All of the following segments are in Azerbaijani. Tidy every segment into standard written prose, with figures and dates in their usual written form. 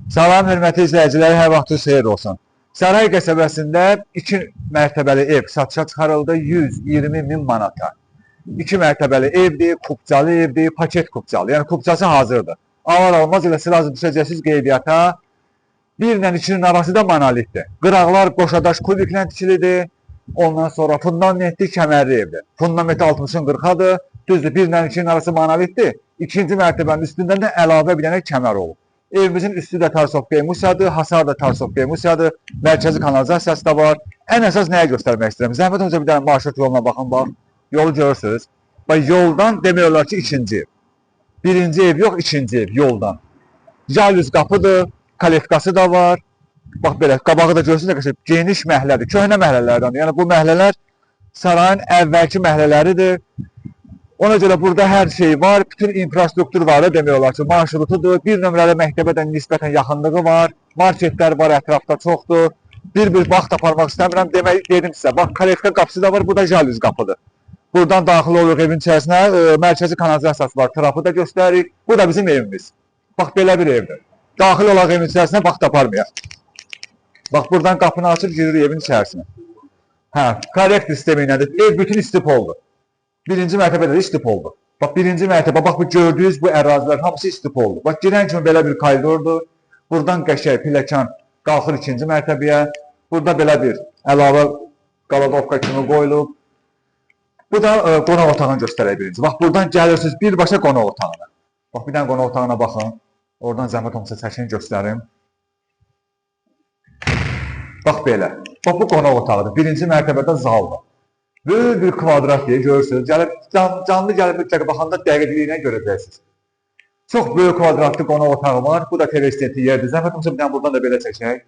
Salam, hörmətli izləyiciləri, hər vaxtınız xeyir olsun. Saray qəsəbəsində 2 mərtəbəli ev satışa çıxarıldı 120 min manata. 2 mərtəbəli evdir, kubcalı evdir, paket kubcalı. Yəni kubcası hazırdır. Avar olmaz elə siz düşəcəksiniz qeydiyyata. 1 ilə 2-nin arası da monolitdir. Qıraqlar qoşadaş kubiklə tikilidir. Ondan sonra fundamentli kəmərli evdir. Fundamenti 60-ın 40-adır. Düzdür, 1 ilə 2-nin arası monolitdir. İkinci mərtəbənin üstündən də əlavə bir dənə kəmər olub. Evimizin üstü də Tarsovka Emusiyadır, hasar da Tarsovka Emusiyadır, mərkəzi kanalizasiyası da var. Ən əsas nəyə göstərmək istəyirəm? Zəhmət olunca bir dənə marşrut yoluna baxın, bax. Yolu görürsünüz. Bax, yoldan demək olar ki, ikinci ev. Birinci ev yox, ikinci ev, yoldan. Jalüz qapıdır, kalefkası da var. Bax, belə, qabağı da görürsünüz, geniş məhlədir, köhnə məhlələrdən. Yəni, bu məhlələr sarayın əvvəlki məhlələridir. Ona görə burada hər şey var, bütün infrastruktur var, demək olar ki, marşrutudur, bir nömrəli məktəbə də nisbətən yaxınlığı var, marketlər var, ətrafda çoxdur. Bir vaxt aparmaq istəmirəm, dedim sizə, bax, kalefka qapısı da var, bu da jalüz qapıdır. Buradan daxil oluruq evin içərisinə, mərkəzi kanalizasiyası var, trafı da göstəririk, bu da bizim evimiz. Bax, belə bir evdir. Daxil olaq evin içərisinə, vaxt aparmayaq. Bax, buradan qapını açır, giririk evin içərisinə. Hə, kollektor sistemi ilədir, ev bütün istipoldur. Birinci mərtəbədə də istip oldu. Bax, birinci mərtəbə, bax, bu gördüyünüz bu ərazilər hamısı istip oldu. Bax, girən kimi belə bir koridordur. Buradan qəşəng pilləkən qalxır ikinci mərtəbəyə. Burada belə bir əlavə qaladovka kimi qoyulub. Bu da qonaq otağını göstərək birinci. Bax, buradan gəlirsiniz birbaşa qonaq otağına. Bax, bir dənə qonaq otağına baxın. Oradan zəhmət olmasa çəkini göstərim. Bax, belə. Bax, bu qonaq otağıdır. Birinci mərtəbədə zaldır. Böyük bir kvadrat deyə görürsünüz. Canlı gəlib mütləq baxanda dəqiqliyinə görəcəksiniz. Çox böyük kvadratlı qonaq otağı var. Bu da TV-stenti yerdir. Zəhmət olmasa bir dənə buradan da belə çəkək.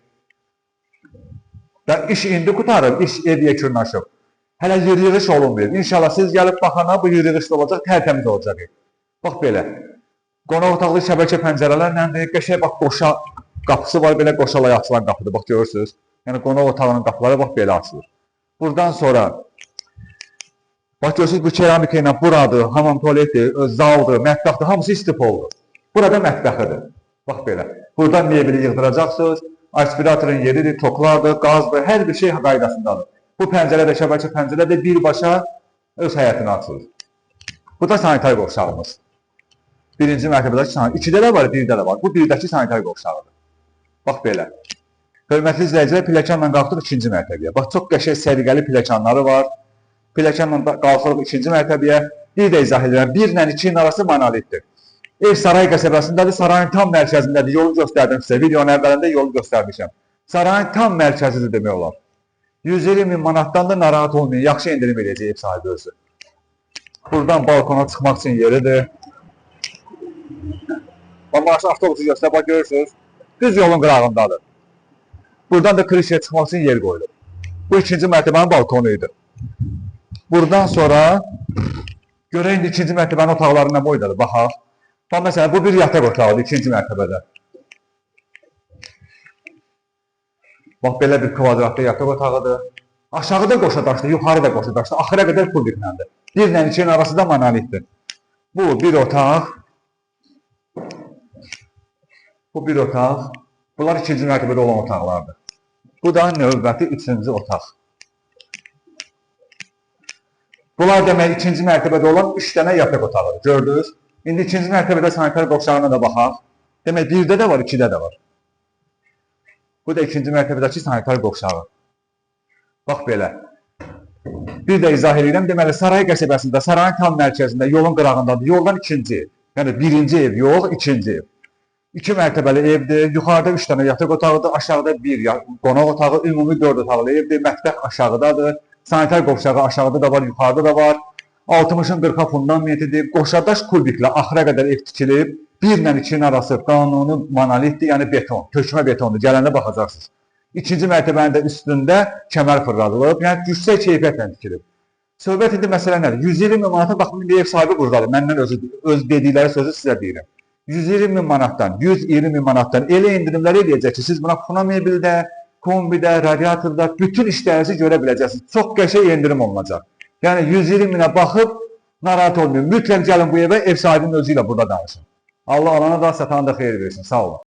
Və iş indi qutarıb, iş ev yekunlaşıb. Hələ yığış olunmuyor. İnşallah siz gəlib baxana bu yığış olacaq, tərtəmiz olacaq. Bax belə. Qonaq otaqlı şəbəkə pəncərələrlə qəşəng bax qoşa qapısı var, belə qoşalay açılan qapıdır. Bax görürsünüz. Yəni qonaq otağının qapıları bax belə açılır. Buradan sonra bax, görürsünüz, bu keramika ilə buradır, hamam tualeti, zaldır, mətbəxdir, hamısı istip oldu. Burada mətbəxidir. Bax belə. Buradan mebeli yığdıracaqsınız, aspiratorun yeridir, toklardır, qazdır, hər bir şey qaydasındadır. Bu pəncərə də, şəbəkə pəncərə də birbaşa öz həyətini açılır. Bu da sanitar qovşağımız. Birinci mərtəbədəki sanitar, 2-də də var, 1-də də var. Bu 1-dəki sanitar qovşağıdır. Bax belə. Hörmətli izləyicilər, pilləkənlə qalxdıq 2-ci mərtəbəyə. Bax, çox qəşəng səliqəli pilləkənləri var. Pilləkənlə qalxırıq 2-ci mərtəbəyə. Bir də izah edirəm, 1 ilə 2-nin arası monolitdir. Ev saray qəsəbəsindədir, sarayın tam mərkəzindədir. Yolu göstərdim sizə, videonun əvvəlində yolu göstərmişəm. Sarayın tam mərkəzidir demək olar. 120 min manatdan da narahat olmayın, yaxşı endirim edəcək ev sahibi özü. Buradan balkona çıxmaq üçün yeridir. Maşın avtobusu göstər, bax görürsünüz, düz yolun qırağındadır. Buradan da krişəyə çıxmaq üçün yer qoyulur. Bu 2-ci mərtəbənin balkonu idi. Buradan sonra görək indi 2-ci mərtəbənin otaqlarından boydadır, baxaq. Bax, məsələn, bu bir yataq otağıdır 2-ci mərtəbədə. Bax, belə bir kvadratlı yataq otağıdır. Aşağı da qoşadaşdır, yuxarı da qoşadaşdır, axıra qədər kubiklərdir. 1 ilə 2-nin arası da monolitdir. Bu bir otaq. Bu bir otaq. Bunlar 2-ci mərtəbədə olan otaqlardır. Bu da növbəti 3-cü otaq. Bunlar demək 2-ci mərtəbədə olan 3 dənə yataq otağıdır, gördünüz. İndi 2-ci mərtəbədə sanitar qovşağına da baxaq. Demək 1-də də var, 2-də də var. Bu da 2-ci mərtəbədəki sanitar qovşağı. Bax belə. Bir də izah edirəm, deməli saray qəsəbəsində, sarayın tam mərkəzində, yolun qırağındadır. Yoldan 2-ci ev. Yəni 1-ci ev yox, 2-ci ev. 2 mərtəbəli evdir, yuxarıda 3 dənə yataq otağıdır, aşağıda 1 qonaq otağı, ümumi 4 otaqlı evdir, mətbəx aşağıdadır. Sanitar qovşağı aşağıda da var, yuxarıda da var. 60-ın 40-a fundamentidir. Qoşadaş kubiklə axıra qədər ev tikilib. 1 ilə 2-nin arası qanuni monolitdir, yəni beton, tökmə betondur. Gələndə baxacaqsınız. 2-ci mərtəbənin də üstündə kəmər fırladılıb, yəni yüksək keyfiyyətlə tikilib. Söhbət indi məsələ nədir? 120 min manata baxın, indi ev sahibi buradadır. Məndən öz dedikləri sözü sizə deyirəm. 120 min manatdan, 120 min manatdan elə indirimlər eləyəcək ki, siz buna Puna Mebildə, kombidə, radiatorda bütün işlərinizi görə biləcəksiniz. Çox qəşəng endirim olunacaq. Yəni 120 minə baxıb narahat olmayın. Mütləq gəlin bu evə, ev sahibinin özü ilə burada danışın. Allah alana da satana da xeyir versin. Sağ olun.